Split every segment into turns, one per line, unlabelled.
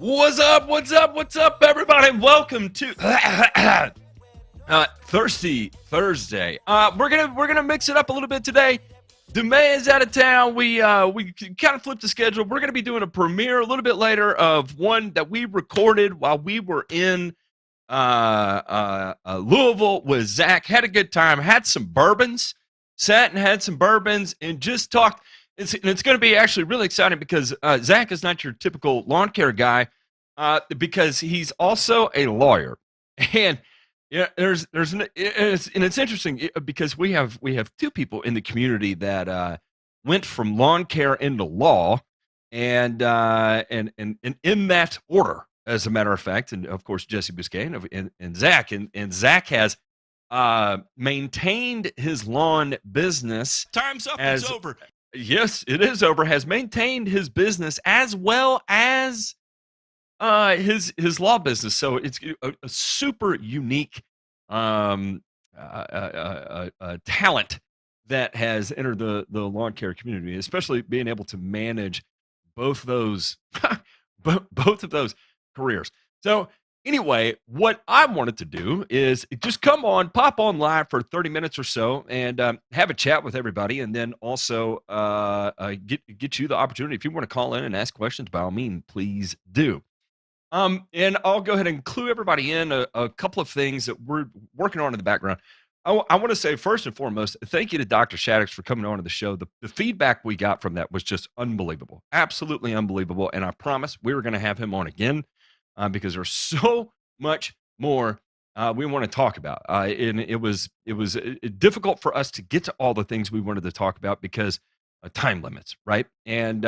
What's up? What's up? What's up, everybody? Welcome to Thirsty Thursday. We're gonna mix it up a little bit today. Demay is out of town. We kind of flipped the schedule. We're gonna be doing a premiere a little bit later of one that we recorded while we were in Louisville with Zach. Had a good time. Had some bourbons. Sat and had some bourbons and just talked. It's going to be actually really exciting because Zach is not your typical lawn care guy because he's also a lawyer. And yeah, it's interesting because we have two people in the community that went from lawn care into law, and in that order, as a matter of fact, and of course Jesse Biscayne and Zach, and Zach has maintained his lawn business.
Time's up.
As
It's over.
Yes, it is over. Has maintained his business as well as his law business. So it's a super unique um, talent that has entered the lawn care community, especially being able to manage both those both of those careers. So anyway, what I wanted to do is just pop on live for 30 minutes or so, and have a chat with everybody, and then also get you the opportunity. If you want to call in and ask questions, by all means, please do. And I'll go ahead and clue everybody in a couple of things that we're working on in the background. I want to say first and foremost, thank you to Dr. Shaddix for coming on to the show. The feedback we got from that was just unbelievable, absolutely unbelievable. And I promise we were going to have him on again because there's so much more we want to talk about. And it was difficult for us to get to all the things we wanted to talk about because of time limits, right? And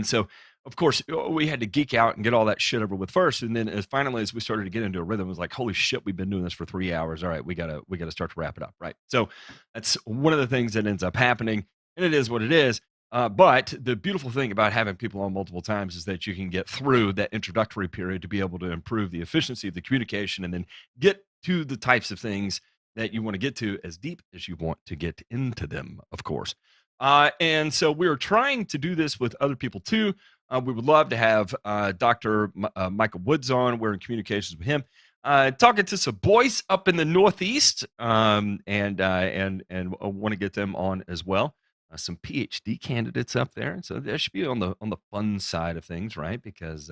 so of course we had to geek out and get all that shit over with first, and then as we started to get into a rhythm, it was like, holy shit, we've been doing this for 3 hours. All right, we gotta start to wrap it up, right? So that's one of the things that ends up happening, and it is what it is. But the beautiful thing about having people on multiple times is that you can get through that introductory period to be able to improve the efficiency of the communication, and then get to the types of things that you want to get to as deep as you want to get into them, of course. And so we're trying to do this with other people too. We would love to have Dr. Michael Woods on. We're in communications with him, talking to some boys up in the Northeast, and want to get them on as well. Some PhD candidates up there, and so that should be on the fun side of things, right? Because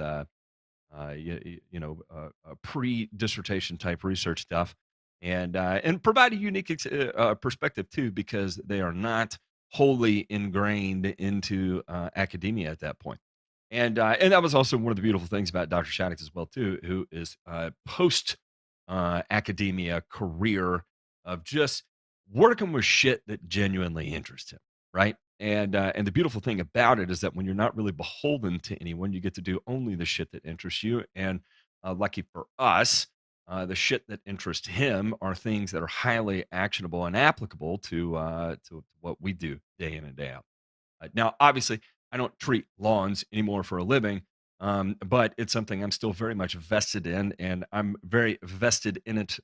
pre-dissertation type research stuff, and provide a unique perspective too, because they are not wholly ingrained into academia at that point. And that was also one of the beautiful things about Dr. Shaddix as well too, who is post academia career of just working with shit that genuinely interests him, right? And the beautiful thing about it is that when you're not really beholden to anyone, you get to do only the shit that interests you. And lucky for us, the shit that interests him are things that are highly actionable and applicable to what we do day in and day out. Now, obviously, I don't treat lawns anymore for a living, but it's something I'm still very much vested in, and I'm very vested in it,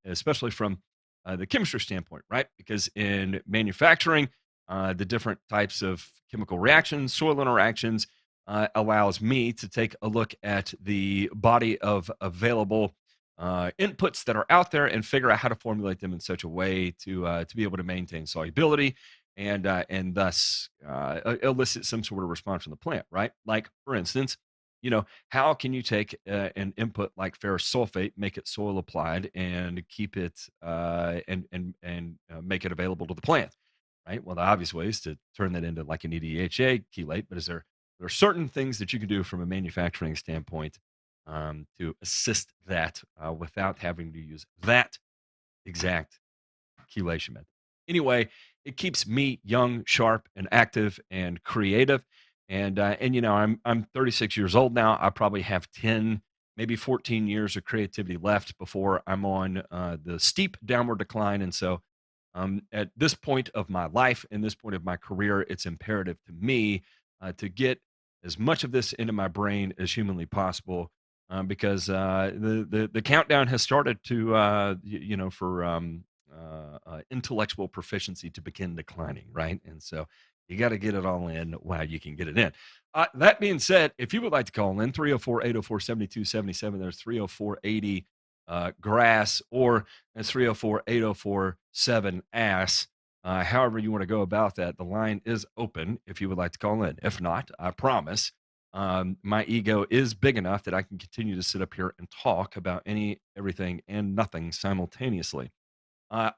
especially from the chemistry standpoint, right? Because in manufacturing, the different types of chemical reactions, soil interactions, allows me to take a look at the body of available inputs that are out there and figure out how to formulate them in such a way to be able to maintain solubility and thus elicit some sort of response from the plant, right? Like, for instance, how can you take an input like ferrous sulfate, make it soil applied, and keep it and make it available to the plant, right? Well, the obvious way is to turn that into like an EDHA chelate, but there are certain things that you can do from a manufacturing standpoint to assist that without having to use that exact chelation method. Anyway, it keeps me young, sharp, and active and creative. And I'm 36 years old now. I probably have 10, maybe 14 years of creativity left before I'm on the steep downward decline. And so, at this point of my life and this point of my career, it's imperative to me to get as much of this into my brain as humanly possible, because the countdown has started to for intellectual proficiency to begin declining, right? And so You got to get it all in while you can get it in. That being said, if you would like to call in 304-804-7277, there's 304-80 grass, or that's 304-804-7 ass. However you want to go about that, the line is open if you would like to call in. If not, I promise my ego is big enough that I can continue to sit up here and talk about everything, and nothing simultaneously.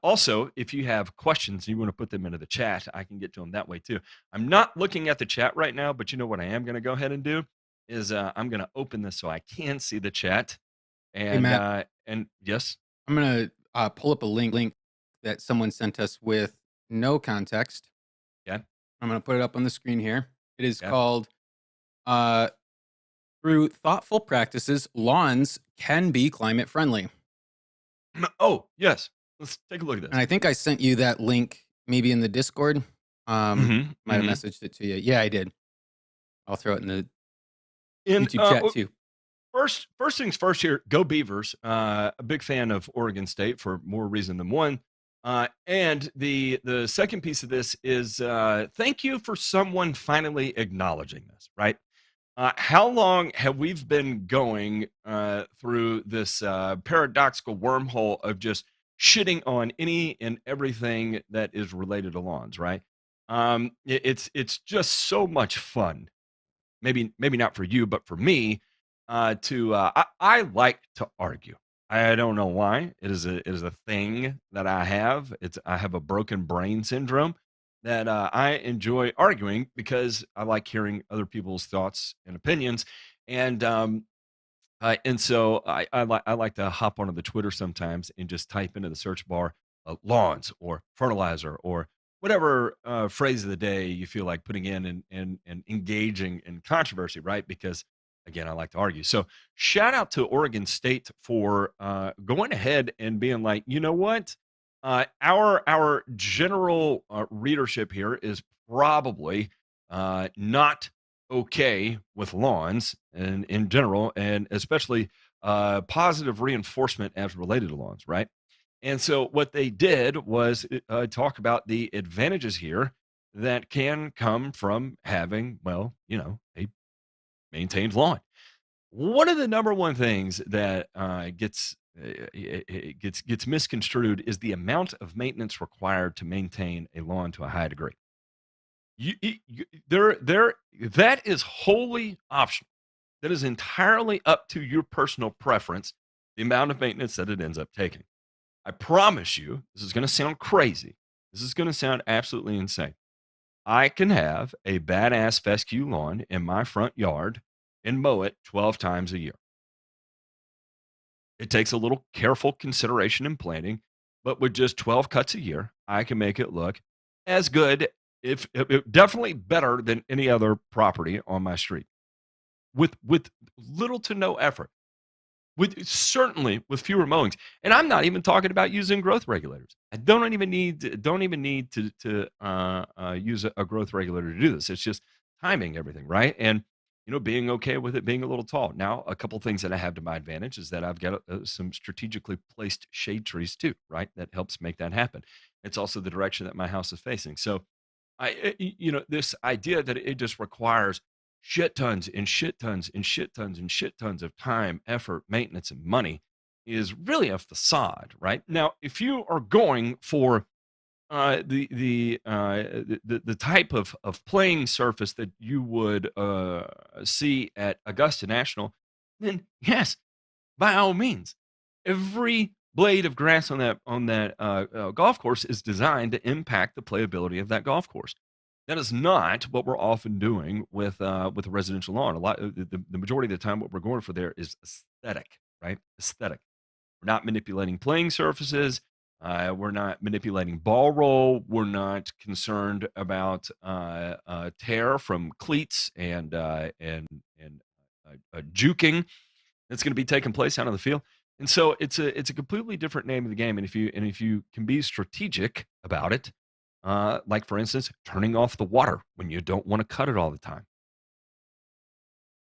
Also, if you have questions and you want to put them into the chat, I can get to them that way too. I'm not looking at the chat right now, but you know what I am going to go ahead and do is I'm going to open this so I can see the chat.
Hey, Matt,
And yes,
I'm going to pull up a link that someone sent us with no context.
yeah,
I'm going to put it up on the screen here. It is
yeah.
called uh, Through Thoughtful Practices, Lawns Can Be Climate Friendly.
Oh, yes. Let's take a look at
And
this.
I think I sent you that link maybe in the Discord.
Hmm.
Might have
Hmm.
messaged it to you. Yeah, I did. I'll throw it in the
And
YouTube chat too.
first things first here, go Beavers. A big fan of Oregon State for more reason than one. And the second piece of this is thank you for someone finally acknowledging this, right? How long have we been going through this paradoxical wormhole of just shitting on any and everything that is related to lawns, right? It's just so much fun, maybe not for you, but for me, I like to argue. I don't know why. It is a thing that I have. I have a broken brain syndrome that I enjoy arguing because I like hearing other people's thoughts and opinions. And so I like to hop onto the Twitter sometimes and just type into the search bar lawns or fertilizer or whatever phrase of the day you feel like putting in, and engaging in controversy, right? Because again, I like to argue. So shout out to Oregon State for going ahead and being like, you know what? Our general readership here is probably not okay with lawns and in general, and especially positive reinforcement as related to lawns, right? And so what they did was talk about the advantages here that can come from having, well, a maintained lawn. One of the number one things that gets misconstrued is the amount of maintenance required to maintain a lawn to a high degree. There, that is wholly optional. That is entirely up to your personal preference, the amount of maintenance that it ends up taking. I promise you, this is going to sound crazy. This is going to sound absolutely insane. I can have a badass fescue lawn in my front yard and mow it 12 times a year. It takes a little careful consideration and planning, but with just 12 cuts a year, I can make it look as good, if definitely better than any other property on my street, with little to no effort. With certainly with fewer mowings, and I'm not even talking about using growth regulators. I don't even need to use a growth regulator to do this. It's just timing everything, right? And being okay with it being a little tall. Now, a couple things that I have to my advantage is that I've got some strategically placed shade trees too, right? That helps make that happen. It's also the direction that my house is facing. So this idea that it just requires shit tons and shit tons and shit tons and shit tons of time, effort, maintenance, and money is really a facade, right? Now, if you are going for the type of playing surface that you would see at Augusta National, then yes, by all means, every blade of grass on that golf course is designed to impact the playability of that golf course. That is not what we're often doing with a residential lawn. A lot, the majority of the time, what we're going for there is aesthetic, right? Aesthetic. We're not manipulating playing surfaces. We're not manipulating ball roll. We're not concerned about tear from cleats and juking that's going to be taking place out on the field. And so it's a completely different name of the game. And if you can be strategic about it, like for instance, turning off the water when you don't want to cut it all the time.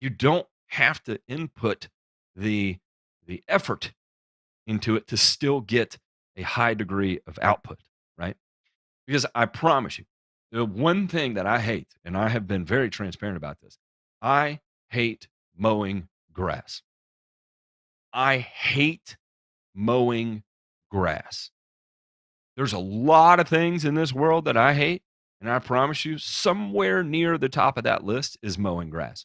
You don't have to input the the effort into it to still get a high degree of output, right? Because I promise you, The one thing that I hate, and I have been very transparent about this, I hate mowing grass. I hate mowing grass. There's a lot of things in this world that I hate, and I promise you, somewhere near the top of that list is mowing grass.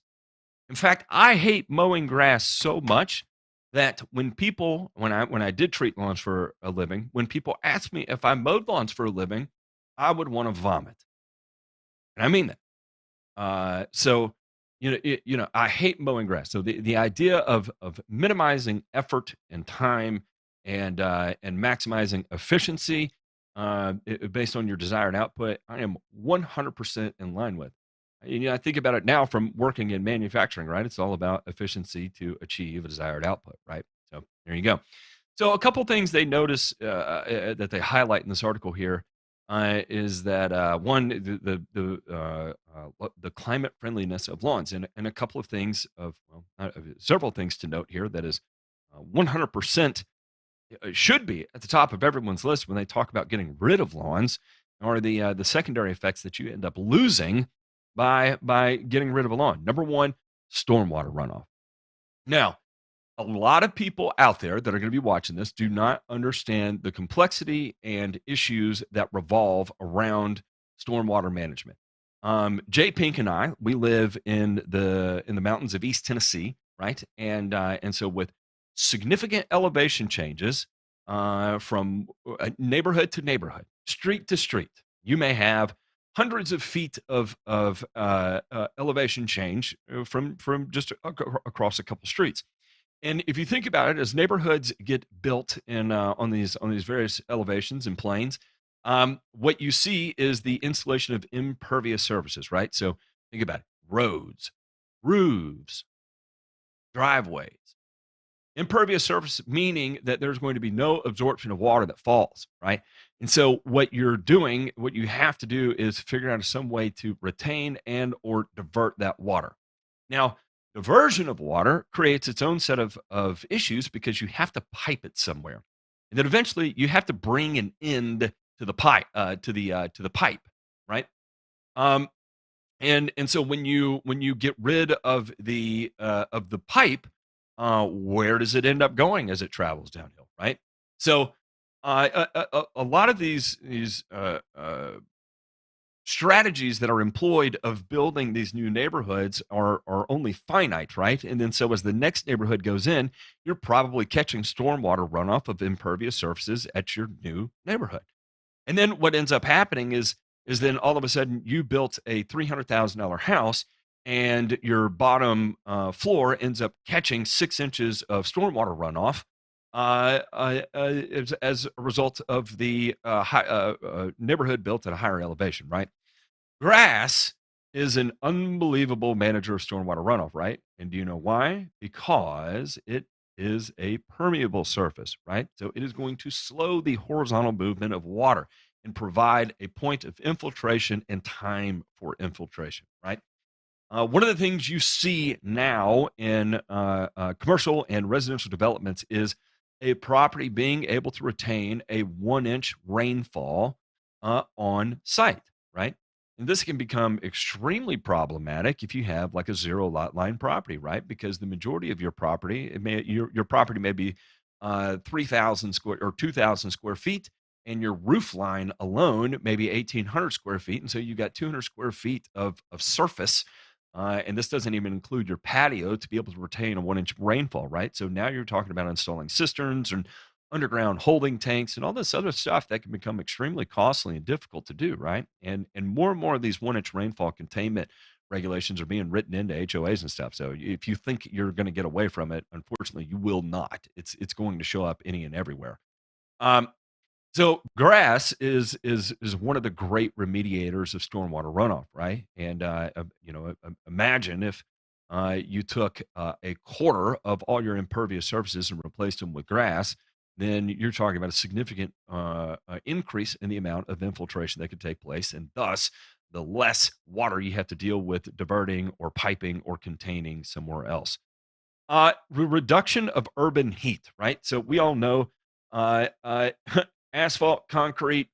In fact, I hate mowing grass so much that when I did treat lawns for a living, when people ask me if I mowed lawns for a living, I would want to vomit. And I mean that. So, I hate mowing grass. So the idea of minimizing effort and time and maximizing efficiency based on your desired output, I am 100% in line with. I think about it now from working in manufacturing, right? It's all about efficiency to achieve a desired output, right? So there you go. So a couple things they notice that they highlight in this article here is that one the climate friendliness of lawns, and a couple of things several things to note here that is 100% should be at the top of everyone's list when they talk about getting rid of lawns, are the secondary effects that you end up losing by getting rid of a lawn. Number one, stormwater runoff. Now, a lot of people out there that are going to be watching this do not understand the complexity and issues that revolve around stormwater management. Jay Pink and I, we live in the mountains of East Tennessee, right? And so with significant elevation changes from neighborhood to neighborhood, street to street, you may have hundreds of feet of elevation change from just across a couple streets. And if you think about it, as neighborhoods get built in on these various elevations and plains, what you see is the installation of impervious surfaces, right? So think about it: roads, roofs, driveways. Impervious surface meaning that there's going to be no absorption of water that falls, right? And so what you're doing, what you have to do is figure out some way to retain and or divert that water. Now, diversion of water creates its own set of issues because you have to pipe it somewhere. And then eventually you have to bring an end to the pipe to the pipe, right? Um, and so when you get rid of the pipe, where does it end up going as it travels downhill, right? So a lot of these strategies that are employed of building these new neighborhoods are only finite, right? And then so as the next neighborhood goes in, you're probably catching stormwater runoff of impervious surfaces at your new neighborhood. And then what ends up happening is then all of a sudden you built a $300,000 house and your bottom floor ends up catching 6 inches of stormwater runoff as a result of the neighborhood built at a higher elevation, right? Grass is an unbelievable manager of stormwater runoff, right? And do you know why? Because it is a permeable surface, right? So it is going to slow the horizontal movement of water and provide a point of infiltration and time for infiltration, right? One of the things you see now in commercial and residential developments is a property being able to retain a 1 inch rainfall on site, right? And this can become extremely problematic if you have like a zero lot line property, right? Because the majority of your property, your property may be 3,000 square or 2,000 square feet, and your roof line alone may be 1,800 square feet, and so you got 200 square feet of surface, and this doesn't even include your patio to be able to retain a 1 inch rainfall, right? So now you're talking about installing cisterns and underground holding tanks and all this other stuff that can become extremely costly and difficult to do, right? And more of these 1 inch rainfall containment regulations are being written into HOAs and stuff. So if you think you're going to get away from it, unfortunately, you will not. It's going to show up any and everywhere. Um, so grass is one of the great remediators of stormwater runoff, right? And imagine if you took a quarter of all your impervious surfaces and replaced them with grass, then you're talking about a significant increase in the amount of infiltration that could take place, and thus the less water you have to deal with diverting or piping or containing somewhere else. Reduction of urban heat, right? So we all know uh, uh, asphalt, concrete,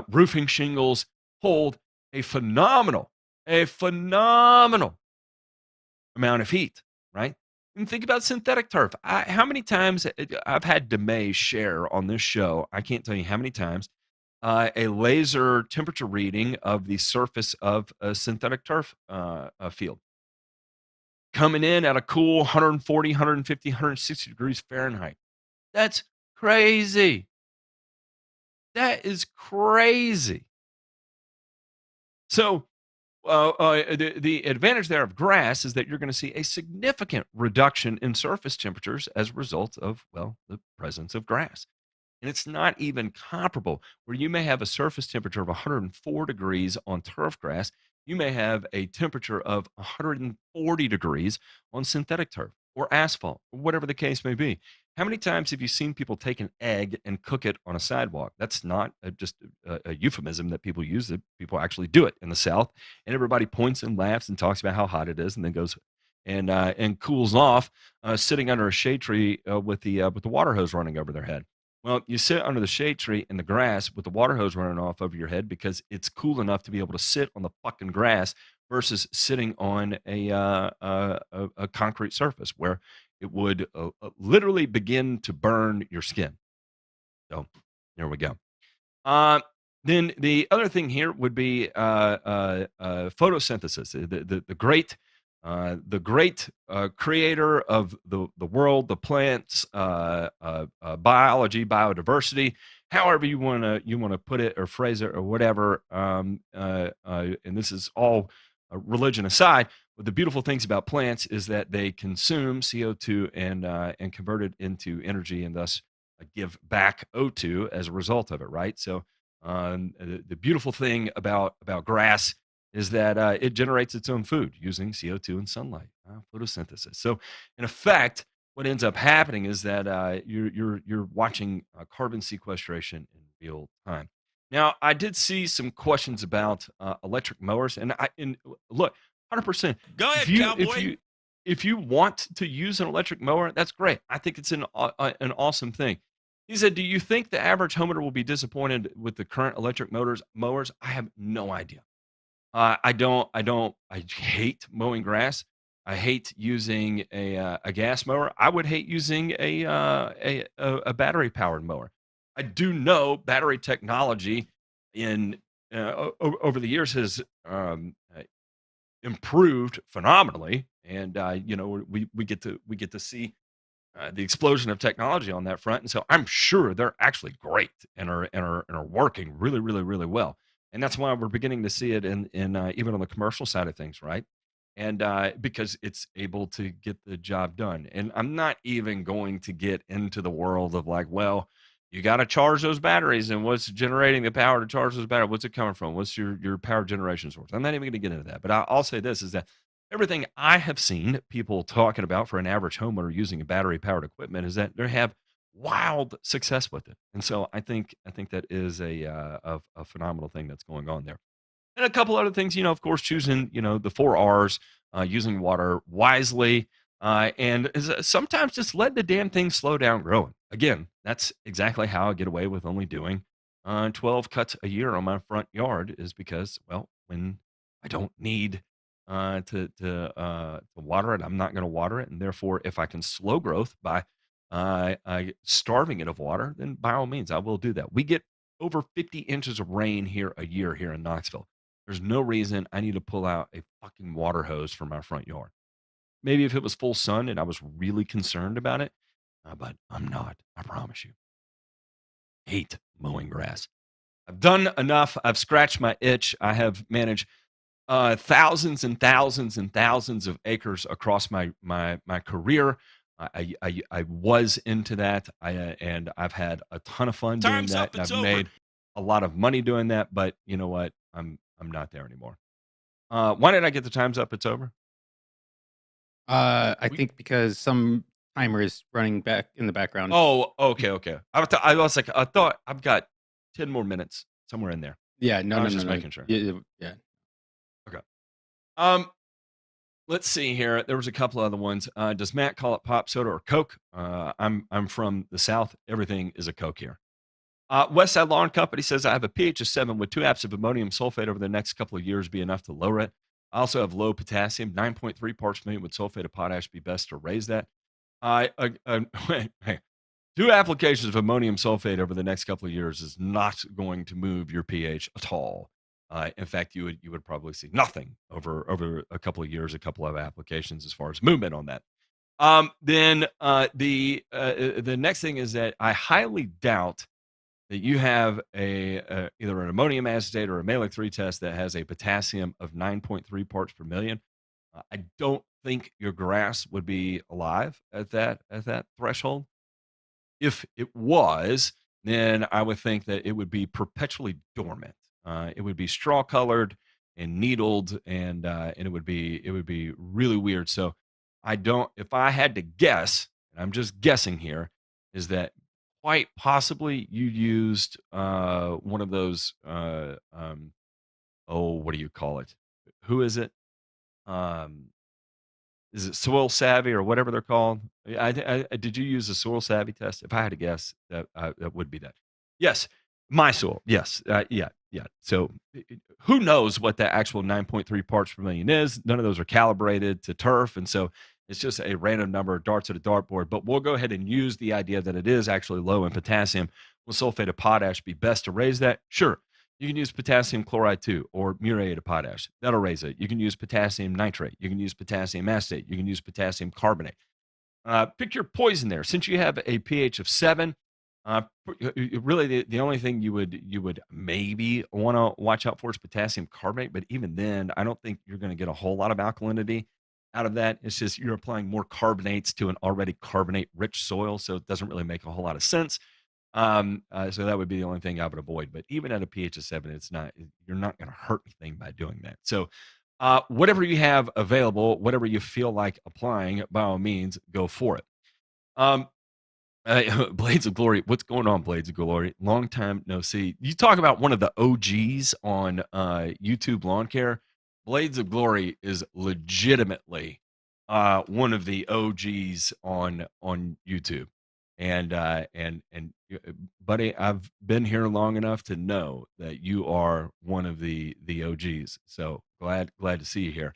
roofing shingles hold a phenomenal amount of heat, right? And think about synthetic turf. How many times I've had DeMay share on this show? I can't tell you how many times a laser temperature reading of the surface of a synthetic turf field coming in at a cool 140, 150, 160 degrees Fahrenheit. That's crazy. That is crazy. So, the advantage there of grass is that you're going to see a significant reduction in surface temperatures as a result of, well, the presence of grass. And it's not even comparable. Where you may have a surface temperature of 104 degrees on turf grass, you may have a temperature of 140 degrees on synthetic turf or asphalt, or whatever the case may be. How many times have you seen people take an egg and cook it on a sidewalk? That's not just a euphemism that people use. That people actually do it in the South, and everybody points and laughs and talks about how hot it is, and then goes and cools off sitting under a shade tree with the water hose running over their head. Well, you sit under the shade tree in the grass with the water hose running off over your head because it's cool enough to be able to sit on the fucking grass versus sitting on a concrete surface where it would literally begin to burn your skin. So there we go. Uh, then the other thing here would be photosynthesis. The great creator of the world, the plants, biology, biodiversity, however you want to put it or phrase it or whatever. And this is all religion aside. But the beautiful things about plants is that they consume CO2 and convert it into energy, and thus give back O2 as a result of it, right? So the beautiful thing about grass is that it generates its own food using CO2 and sunlight, photosynthesis. So in effect, what ends up happening is that you're watching carbon sequestration in real time. Now, I did see some questions about electric mowers, and look, 100%.
Go
If
ahead,
you if
cowboy.
you if you want to use an electric mower, that's great. I think it's an awesome thing. He said, "Do you think the average homeowner will be disappointed with the current electric mowers?" I have no idea. I hate mowing grass. I hate using a gas mower. I would hate using a battery powered mower. I do know battery technology in over the years has improved phenomenally, and we get to see the explosion of technology on that front. And so I'm sure they're actually great and are working really, really, really well. And that's why we're beginning to see it in even on the commercial side of things, right? And because it's able to get the job done. And I'm not even going to get into the world of like, well, you got to charge those batteries, and what's generating the power to charge those batteries? What's it coming from? What's your power generation source? I'm not even going to get into that. But I'll say this is that everything I have seen people talking about for an average homeowner using a battery powered equipment is that they have wild success with it. And so I think that is a phenomenal thing that's going on there. And a couple other things, of course, choosing, the 4 R's, using water wisely, sometimes just let the damn thing slow down growing. Again, that's exactly how I get away with only doing 12 cuts a year on my front yard is because, well, when I don't need to water it, I'm not going to water it. And therefore, if I can slow growth by starving it of water, then by all means, I will do that. We get over 50 inches of rain here a year here in Knoxville. There's no reason I need to pull out a fucking water hose from my front yard. Maybe if it was full sun and I was really concerned about it, but I'm not. I promise you. Hate mowing grass. I've done enough. I've scratched my itch. I have managed thousands and thousands and thousands of acres across my career. I was into that, and I've had a ton of fun doing
Time's
that,
up.
and
It's
I've
over.
made a lot of money doing that. But you know what? I'm not there anymore. Why did I get the times up? It's over.
I
We,
think because some timer is running back in the background.
oh, okay, okay. I was like, I thought I've got 10 more minutes somewhere in there.
Yeah, no,
I
no,
was
no,
just
no.
making sure.
Yeah, yeah.
Okay. Um, let's see here. There was a couple other ones. Does Matt call it pop soda or Coke? I'm from the South. Everything is a Coke here. Westside Lawn Company says I have a pH of 7 with 2 apps of ammonium sulfate over the next couple of years be enough to lower it. I also have low potassium, 9.3 parts per million with sulfate of potash be best to raise that. Hey, 2 applications of ammonium sulfate over the next couple of years is not going to move your pH at all. In fact, you would probably see nothing over a couple of years, a couple of applications as far as movement on that. Then the next thing is that I highly doubt that you have either an ammonium acetate or a Mehlich 3 test that has a potassium of 9.3 parts per million. I don't think your grass would be alive at that threshold. If it was, then I would think that it would be perpetually dormant. It would be straw colored and needled, and it would be really weird. So I don't. If I had to guess, and I'm just guessing here, is that quite possibly you used one of those. Oh, what do you call it? Who is it? Um, is it Soil Savvy or whatever they're called? Yeah, did you use a Soil Savvy test? If I had to guess, that would be that. Yes, my soil. Yes, yeah, yeah. So, who knows what the actual 9.3 parts per million is? None of those are calibrated to turf, and so it's just a random number, darts at a dartboard. But we'll go ahead and use the idea that it is actually low in potassium. Will sulfate of potash be best to raise that? Sure. You can use potassium chloride too, or muriate of potash. That'll raise it. You can use potassium nitrate. You can use potassium acetate. You can use potassium carbonate. Pick your poison there. Since you have a pH of 7, really the only thing you would maybe want to watch out for is potassium carbonate. But even then, I don't think you're going to get a whole lot of alkalinity out of that. It's just you're applying more carbonates to an already carbonate rich soil, so it doesn't really make a whole lot of sense. So that would be the only thing I would avoid. But even at a pH of 7, you're not going to hurt anything by doing that. So, whatever you have available, whatever you feel like applying, by all means, go for it. Um, Blades of Glory, what's going on, Blades of Glory? Long time no see. You talk about one of the OGs on YouTube lawn care. Blades of Glory is legitimately one of the OGs on YouTube. And buddy, I've been here long enough to know that you are one of the OGs. So glad to see you here.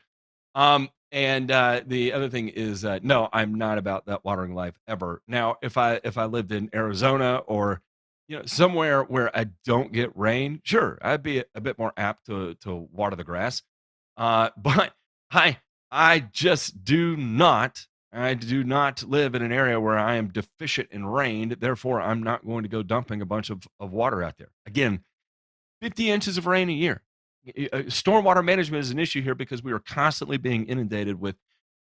And the other thing is, no, I'm not about that watering life ever. Now, if I lived in Arizona or somewhere where I don't get rain, sure, I'd be a bit more apt to water the grass. But I I just do not. I do not live in an area where I am deficient in rain. Therefore, I'm not going to go dumping a bunch of water out there. Again, 50 inches of rain a year. Stormwater management is an issue here because we are constantly being inundated with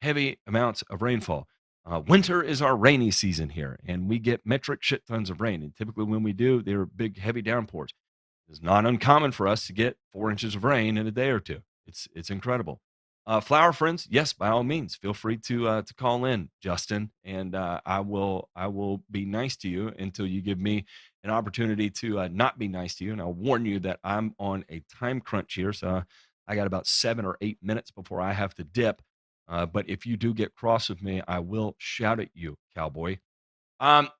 heavy amounts of rainfall. Winter is our rainy season here, and we get metric shit tons of rain. And typically, when we do, they're big, heavy downpours. It's not uncommon for us to get 4 inches of rain in a day or two. It's incredible. Flower friends, yes, by all means, feel free to call in, Justin, and I will be nice to you until you give me an opportunity to not be nice to you. And I'll warn you that I'm on a time crunch here, so I got about 7 or 8 minutes before I have to dip. But if you do get cross with me, I will shout at you, cowboy.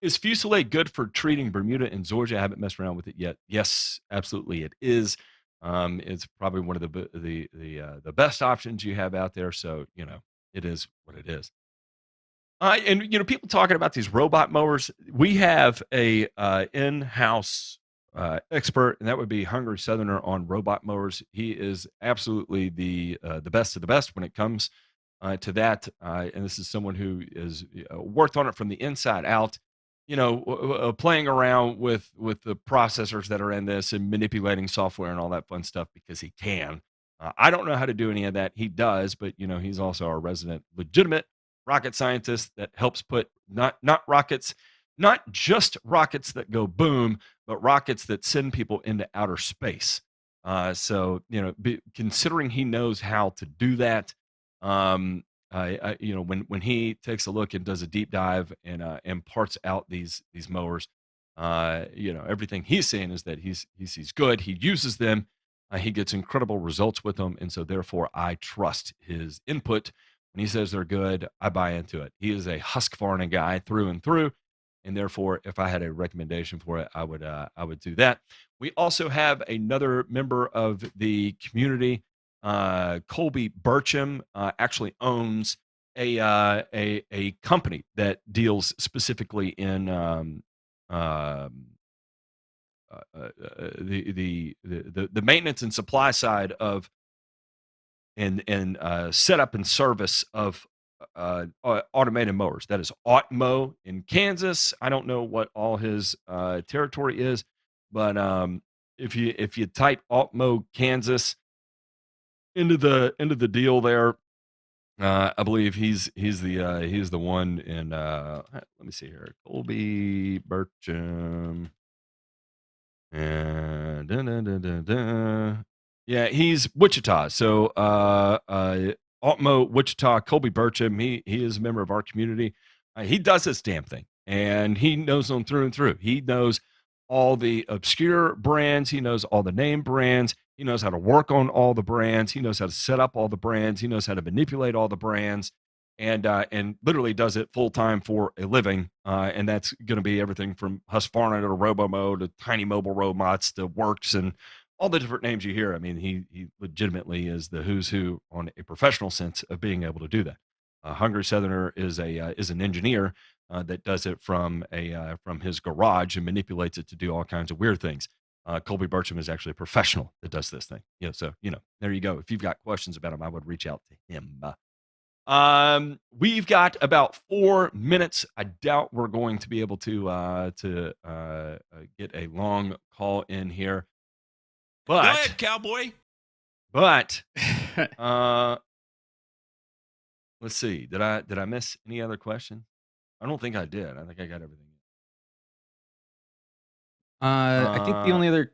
Is Fusilade good for treating Bermuda and Georgia? I haven't messed around with it yet. Yes, absolutely, it is. It's probably one of the best options you have out there. So it is what it is. And people talking about these robot mowers. We have a in-house expert, and that would be Hungry Southerner on robot mowers. He is absolutely the best of the best when it comes to that. And this is someone who is worked on it from the inside out. Playing around with the processors that are in this and manipulating software and all that fun stuff because he can. I don't know how to do any of that. He does, but he's also our resident legitimate rocket scientist that helps put not rockets, not just rockets that go boom, but rockets that send people into outer space. So considering he knows how to do that, when he takes a look and does a deep dive and parts out these mowers, everything he's saying is that he sees good. He uses them. He gets incredible results with them, and so therefore I trust his input. When he says they're good, I buy into it. He is a Husqvarna guy through and through. and therefore, if I had a recommendation for it, I would do that. We also have another member of the community, Colby Burcham, actually owns a company that deals specifically in the maintenance and supply side of and setup and service of automated mowers. That is Autmo in Kansas. I don't know what all his territory is, but if you type Autmo Kansas into the deal there, I believe he's the one in let me see here, Colby Burcham. And dun, dun, dun, dun, dun. Yeah, he's Wichita. So Altmo, Wichita, Colby Burcham, he is a member of our community. He does this damn thing, and he knows them through and through. He knows all the obscure brands. He knows all the name brands. He knows how to work on all the brands. He knows how to set up all the brands. He knows how to manipulate all the brands, and literally does it full time for a living. And that's going to be everything from Husqvarna to Robomo to Tiny Mobile Robots to Works and all the different names you hear. I mean, he legitimately is the who's who on a professional sense of being able to do that. Hungry Southerner is an engineer that does it from his garage and manipulates it to do all kinds of weird things. Colby Burcham is actually a professional that does this thing. So there you go. If you've got questions about him, I would reach out to him. We've got about 4 minutes. I doubt we're going to be able to get a long call in here. But
go ahead, cowboy.
But let's see. Did I miss any other question? I don't think I did. I think I got everything.
I think the only other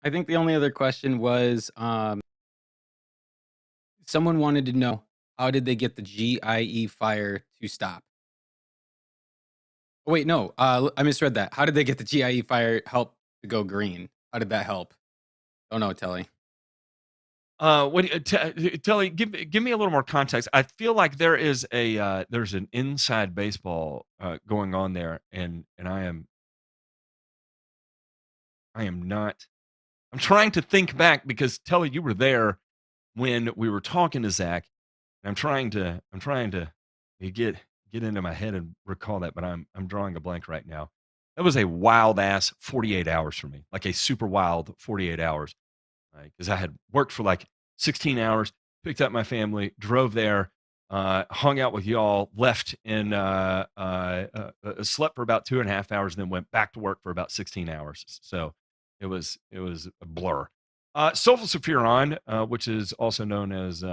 I think the only other question was someone wanted to know how did they get the GIE fire to stop? Oh, wait, no, I misread that. How did they get the GIE fire help to go green? How did that help? Oh no, Telly.
What Telly, give me a little more context. I feel like there is there's an inside baseball going on there, and I am not. I'm trying to think back because Telly, you were there when we were talking to Zach. And I'm trying to get into my head and recall that, but I'm drawing a blank right now. That was a wild ass 48 hours for me, like a super wild 48 hours, because I had worked for like 16 hours, picked up my family, drove there, hung out with y'all, left and slept for about 2.5 hours, and then went back to work for about 16 hours. So it was a blur. Sulfosulfuron, which is also known as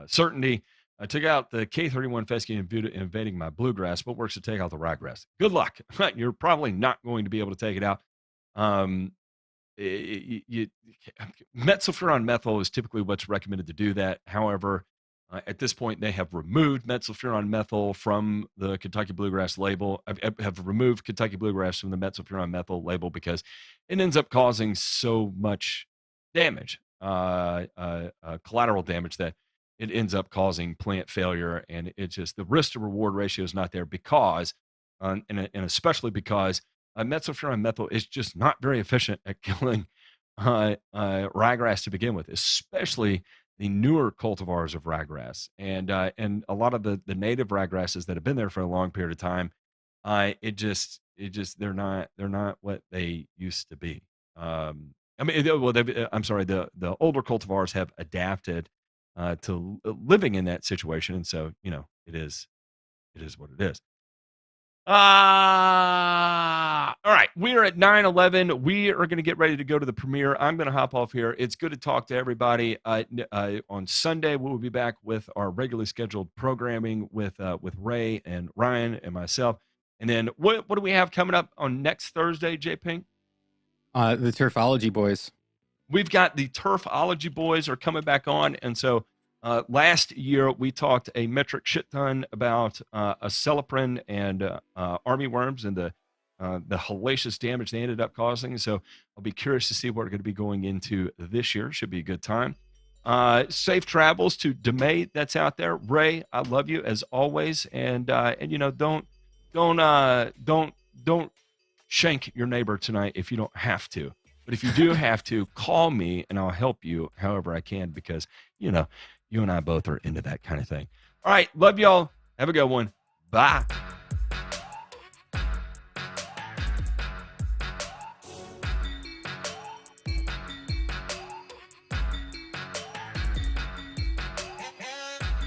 Certainty, took out the K31 fescue invading my bluegrass. What works to take out the ryegrass? Good luck. You're probably not going to be able to take it out. Metsulfuron methyl is typically what's recommended to do that. However, at this point, they have removed metsulfuron methyl from the Kentucky bluegrass label. Have removed Kentucky bluegrass from the metsulfuron methyl label because it ends up causing so much damage, collateral damage, that it ends up causing plant failure. And it just, the risk to reward ratio is not there because, and especially because metsulfuron methyl is just not very efficient at killing ryegrass to begin with, especially the newer cultivars of ryegrass, and a lot of the native ryegrasses that have been there for a long period of time. It just they're not what they used to be. I mean, well, I'm sorry, the older cultivars have adapted to living in that situation, and so it is what it is. All right. We're at 9:11. We are going to get ready to go to the premiere. I'm going to hop off here. It's good to talk to everybody. On Sunday, we will be back with our regularly scheduled programming with Ray and Ryan and myself. And then what do we have coming up on next Thursday, J Pink?
The Turfology boys.
We've got the Turfology boys are coming back on, and so last year we talked a metric shit ton about acelepryn and army worms and the hellacious damage they ended up causing. So I'll be curious to see what we're going to be going into this year. Should be a good time. Safe travels to DeMay that's out there. Ray, I love you as always, and don't don't shank your neighbor tonight if you don't have to. But if you do have to, call me and I'll help you however I can because, you know, you and I both are into that kind of thing. All right. Love y'all. Have a good one. Bye.